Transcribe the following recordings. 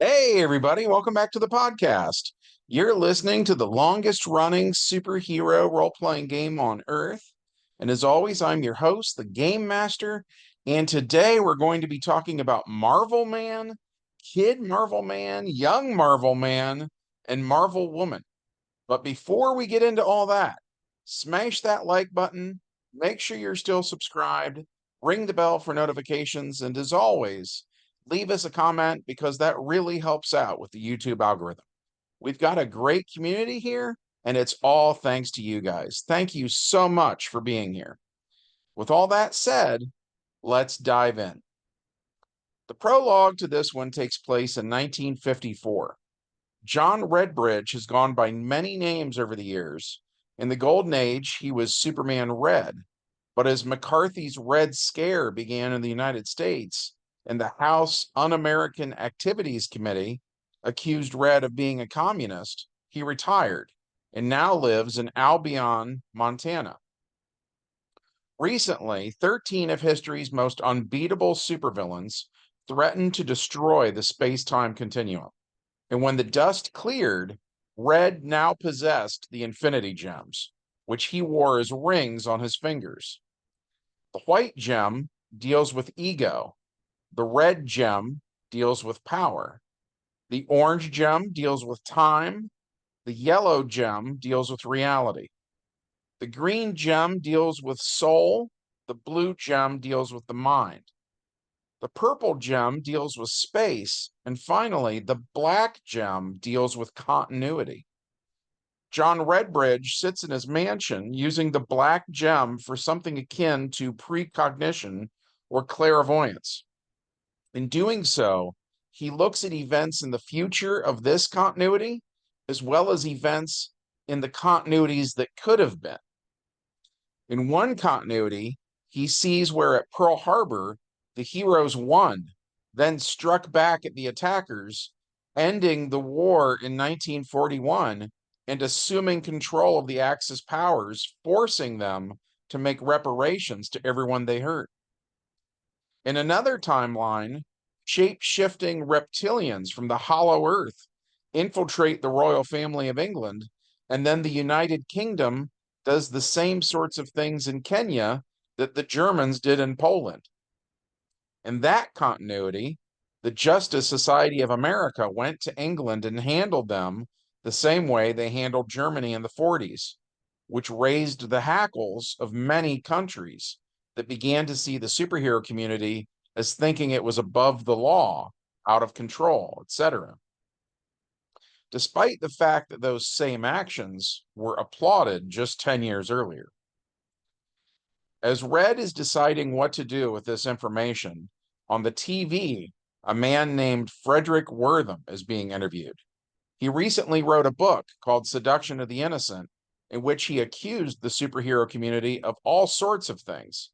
Hey, everybody, welcome back to the podcast. You're listening to the longest running superhero role playing game on Earth. And as always, I'm your host, the Game Master. And today we're going to be talking about Marvel Man, Kid Marvel Man, Young Marvel Man, and Marvel Woman. But before we get into all that, smash that like button, make sure you're still subscribed, ring the bell for notifications, and as always, leave us a comment because that really helps out with the YouTube algorithm. We've got a great community here, and it's all thanks to you guys. Thank you so much for being here. With all that said, let's dive in. The prologue to this one takes place in 1954. John Redbridge has gone by many names over the years. In the Golden Age, he was Superman Red, but as McCarthy's Red Scare began in the United States, and the House Un-American Activities Committee accused Red of being a communist, he retired and now lives in Albion, Montana. Recently, 13 of history's most unbeatable supervillains threatened to destroy the space-time continuum. And when the dust cleared, Red now possessed the Infinity Gems, which he wore as rings on his fingers. The white gem deals with ego. The red gem deals with power. The orange gem deals with time. The yellow gem deals with reality. The green gem deals with soul. The blue gem deals with the mind. The purple gem deals with space. And finally, the black gem deals with continuity. John Redbridge sits in his mansion using the black gem for something akin to precognition or clairvoyance. In doing so, he looks at events in the future of this continuity, as well as events in the continuities that could have been. In one continuity, he sees where at Pearl Harbor, the heroes won, then struck back at the attackers, ending the war in 1941 and assuming control of the Axis powers, forcing them to make reparations to everyone they hurt. In another timeline, shape-shifting reptilians from the Hollow Earth infiltrate the royal family of England, and then the United Kingdom does the same sorts of things in Kenya that the Germans did in Poland. In that continuity, the Justice Society of America went to England and handled them the same way they handled Germany in the 40s, which raised the hackles of many countries that began to see the superhero community as thinking it was above the law, out of control, etc. Despite the fact that those same actions were applauded just 10 years earlier. As Red is deciding what to do with this information, on the TV, a man named Frederick Wortham is being interviewed. He recently wrote a book called Seduction of the Innocent, in which he accused the superhero community of all sorts of things.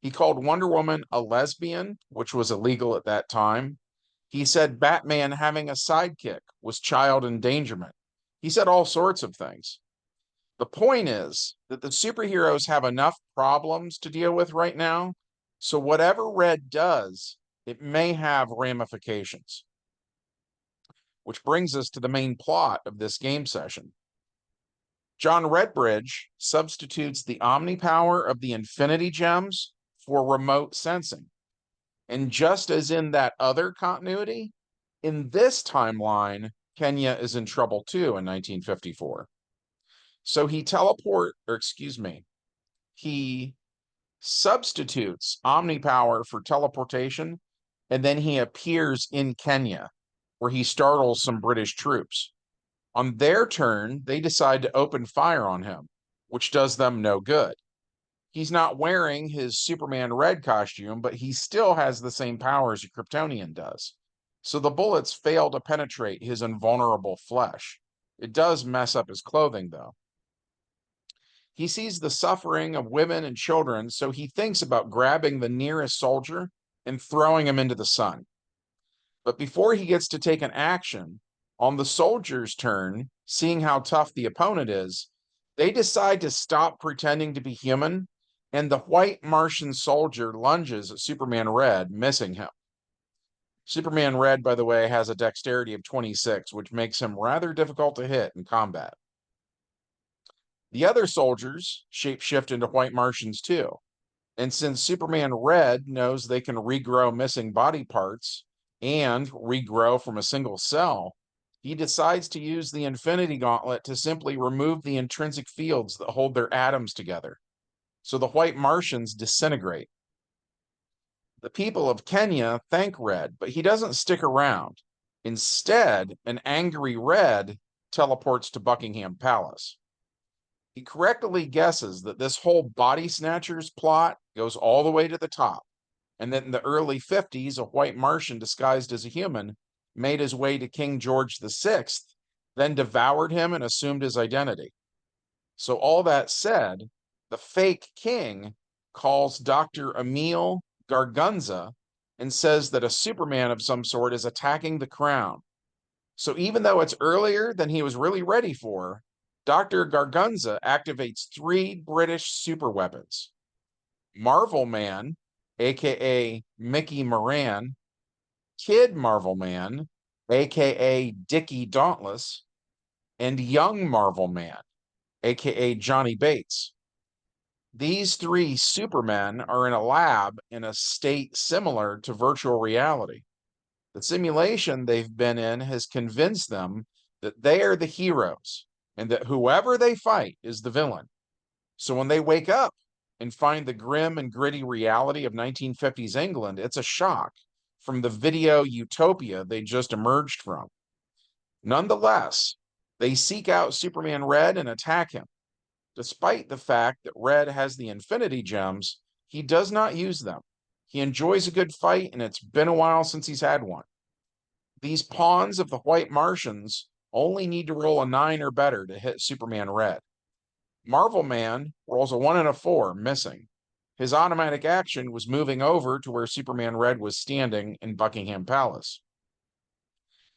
He called Wonder Woman a lesbian, which was illegal at that time. He said Batman having a sidekick was child endangerment. He said all sorts of things. The point is that the superheroes have enough problems to deal with right now, so whatever Red does, it may have ramifications. Which brings us to the main plot of this game session. John Redbridge substitutes the omnipower of the Infinity Gems for remote sensing. And just as in that other continuity, in this timeline, Kenya is in trouble too in 1954. So he substitutes omnipower for teleportation, and then he appears in Kenya, where he startles some British troops. On their turn, they decide to open fire on him, which does them no good. He's not wearing his Superman Red costume, but he still has the same powers a Kryptonian does. So the bullets fail to penetrate his invulnerable flesh. It does mess up his clothing, though. He sees the suffering of women and children, so he thinks about grabbing the nearest soldier and throwing him into the sun. But before he gets to take an action, on the soldier's turn, seeing how tough the opponent is, they decide to stop pretending to be human, and the white Martian soldier lunges at Superman Red, missing him. Superman Red, by the way, has a dexterity of 26, which makes him rather difficult to hit in combat. The other soldiers shapeshift into white Martians too. And since Superman Red knows they can regrow missing body parts and regrow from a single cell, he decides to use the Infinity Gauntlet to simply remove the intrinsic fields that hold their atoms together. So the white Martians disintegrate. The people of Kenya thank Red, but he doesn't stick around. Instead, an angry Red teleports to Buckingham Palace. He correctly guesses that this whole body snatchers plot goes all the way to the top, and that in the early 50s, a white Martian disguised as a human made his way to King George VI, then devoured him and assumed his identity. So, all that said, the fake king calls Dr. Emil Gargunza and says that a Superman of some sort is attacking the crown. So, even though it's earlier than he was really ready for, Dr. Gargunza activates 3 British superweapons. Marvelman, aka Mickey Moran, Kid Marvelman, aka Dickie Dauntless, and Young Marvelman, aka Johnny Bates. These 3 supermen are in a lab in a state similar to virtual reality. The simulation they've been in has convinced them that they are the heroes and that whoever they fight is the villain. So when they wake up and find the grim and gritty reality of 1950s England, it's a shock from the video utopia they just emerged from. Nonetheless, they seek out Superman Red and attack him. Despite the fact that Red has the Infinity Gems, he does not use them. He enjoys a good fight, and it's been a while since he's had one. These pawns of the White Martians only need to roll a 9 or better to hit Superman Red. Marvelman rolls a 1 and a 4, missing. His automatic action was moving over to where Superman Red was standing in Buckingham Palace.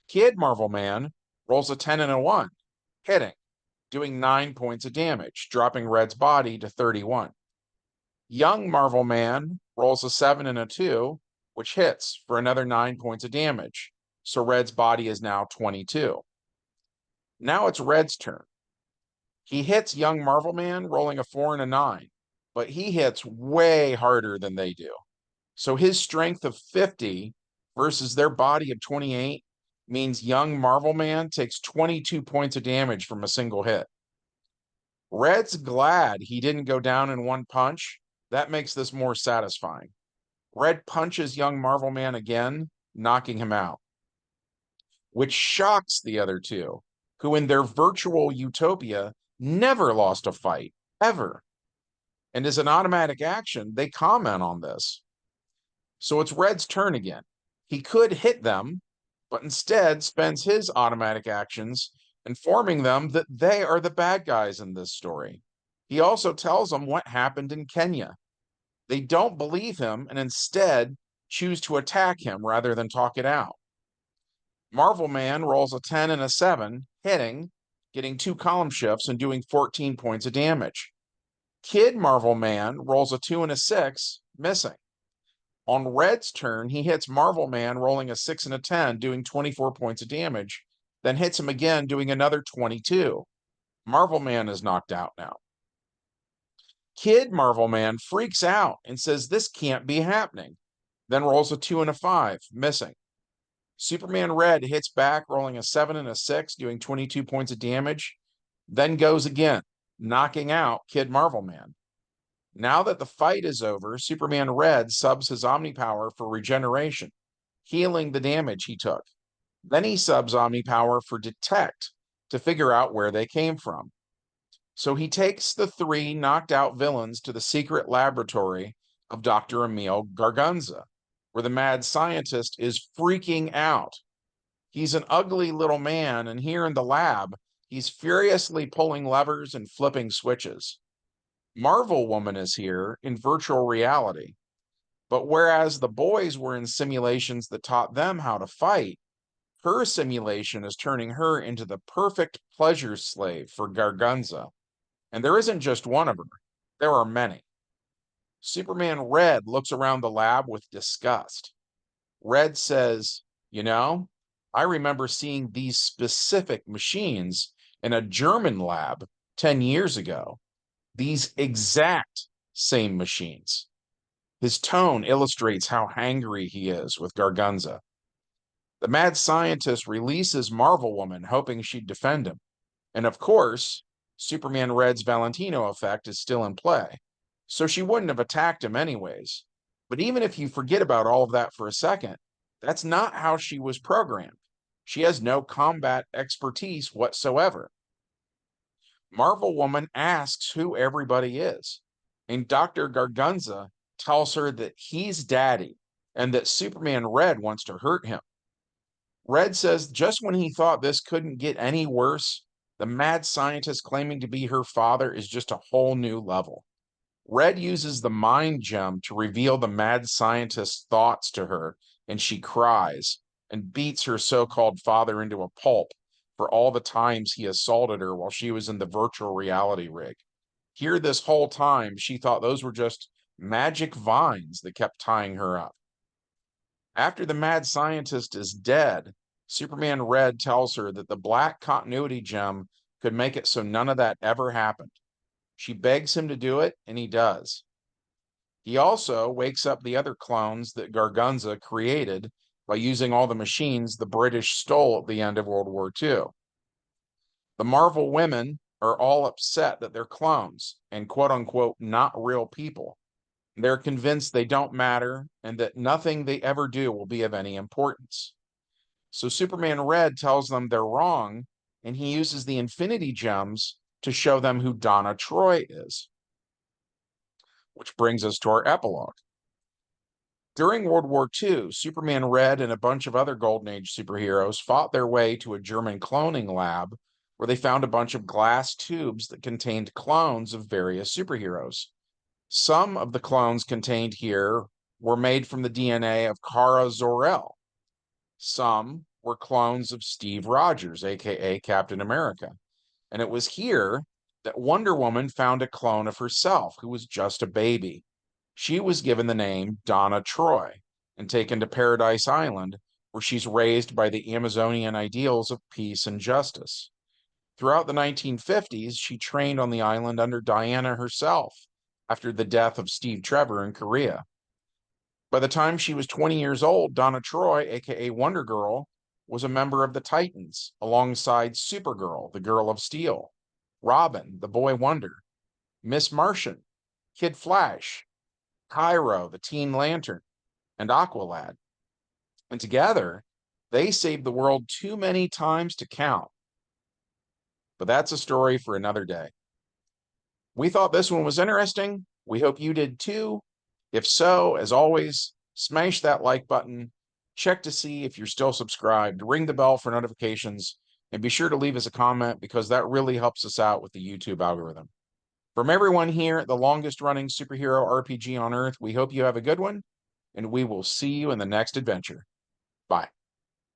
Kid Marvelman rolls a 10 and a 1, hitting, doing 9 points of damage, dropping Red's body to 31. Young Marvelman rolls a 7 and a 2, which hits for another 9 points of damage, so Red's body is now 22. Now it's Red's turn. He hits young Marvelman, rolling a 4 and a 9, but he hits way harder than they do. So his strength of 50 versus their body of 28 means young Marvelman takes 22 points of damage from a single hit. Red's glad he didn't go down in one punch. That makes this more satisfying. Red punches young Marvelman again, knocking him out, which shocks the other two, who in their virtual utopia never lost a fight, ever. And as an automatic action, they comment on this. So it's Red's turn again. He could hit them, but instead spends his automatic actions informing them that they are the bad guys in this story. He also tells them what happened in Kenya. They don't believe him and instead choose to attack him rather than talk it out. Marvelman rolls a 10 and a 7, hitting, getting 2 column shifts and doing 14 points of damage. Kid Marvelman rolls a 2 and a 6, missing. On Red's turn, he hits Marvelman, rolling a 6 and a 10, doing 24 points of damage, then hits him again, doing another 22. Marvelman is knocked out now. Kid Marvelman freaks out and says this can't be happening, then rolls a 2 and a 5, missing. Superman Red hits back, rolling a 7 and a 6, doing 22 points of damage, then goes again, knocking out Kid Marvelman. Now that the fight is over, Superman Red subs his Omnipower for regeneration, healing the damage he took. Then he subs Omnipower for Detect to figure out where they came from. So he takes the 3 knocked out villains to the secret laboratory of Dr. Emil Gargunza, where the mad scientist is freaking out. He's an ugly little man, and here in the lab, he's furiously pulling levers and flipping switches. Marvelwoman is here in virtual reality. But whereas the boys were in simulations that taught them how to fight, her simulation is turning her into the perfect pleasure slave for Gargunza. And there isn't just one of her, there are many. Superman Red looks around the lab with disgust. Red says, you know, I remember seeing these specific machines in a German lab 10 years ago. These exact same machines. His tone illustrates how angry he is with Gargunza. The mad scientist releases Marvelwoman, hoping she'd defend him. And of course, Superman Red's Valentino effect is still in play. So she wouldn't have attacked him anyways. But even if you forget about all of that for a second, that's not how she was programmed. She has no combat expertise whatsoever. Marvel Woman asks who everybody is, and Dr. Gargunza tells her that he's daddy and that Superman Red wants to hurt him. Red says just when he thought this couldn't get any worse, the mad scientist claiming to be her father is just a whole new level. Red uses the mind gem to reveal the mad scientist's thoughts to her, and she cries and beats her so-called father into a pulp for all the times he assaulted her while she was in the virtual reality rig. Here, this whole time, she thought those were just magic vines that kept tying her up. After the mad scientist is dead, Superman Red tells her that the black continuity gem could make it so none of that ever happened. She begs him to do it, and he does. He also wakes up the other clones that Gargunza created by using all the machines the British stole at the end of World War II. The Marvel women are all upset that they're clones and quote unquote not real people. They're convinced they don't matter and that nothing they ever do will be of any importance. So Superman Red tells them they're wrong, and he uses the Infinity Gems to show them who Donna Troy is. Which brings us to our epilogue. During World War II, Superman Red and a bunch of other Golden Age superheroes fought their way to a German cloning lab where they found a bunch of glass tubes that contained clones of various superheroes. Some of the clones contained here were made from the DNA of Kara Zor-El. Some were clones of Steve Rogers, aka Captain America. And it was here that Wonder Woman found a clone of herself who was just a baby. She was given the name Donna Troy and taken to Paradise Island, where she's raised by the Amazonian ideals of peace and justice. Throughout the 1950s, she trained on the island under Diana herself after the death of Steve Trevor in Korea. By the time she was 20 years old, Donna Troy, aka Wonder Girl, was a member of the Titans alongside Supergirl, the Girl of Steel, Robin, the Boy Wonder, Miss Martian, Kid Flash, Cairo, the Teen Lantern, and Aqualad. And together, they saved the world too many times to count. But that's a story for another day. We thought this one was interesting. We hope you did too. If so, as always, smash that like button, check to see if you're still subscribed, ring the bell for notifications, and be sure to leave us a comment because that really helps us out with the YouTube algorithm. From everyone here at the longest running superhero RPG on Earth, we hope you have a good one, and we will see you in the next adventure. Bye.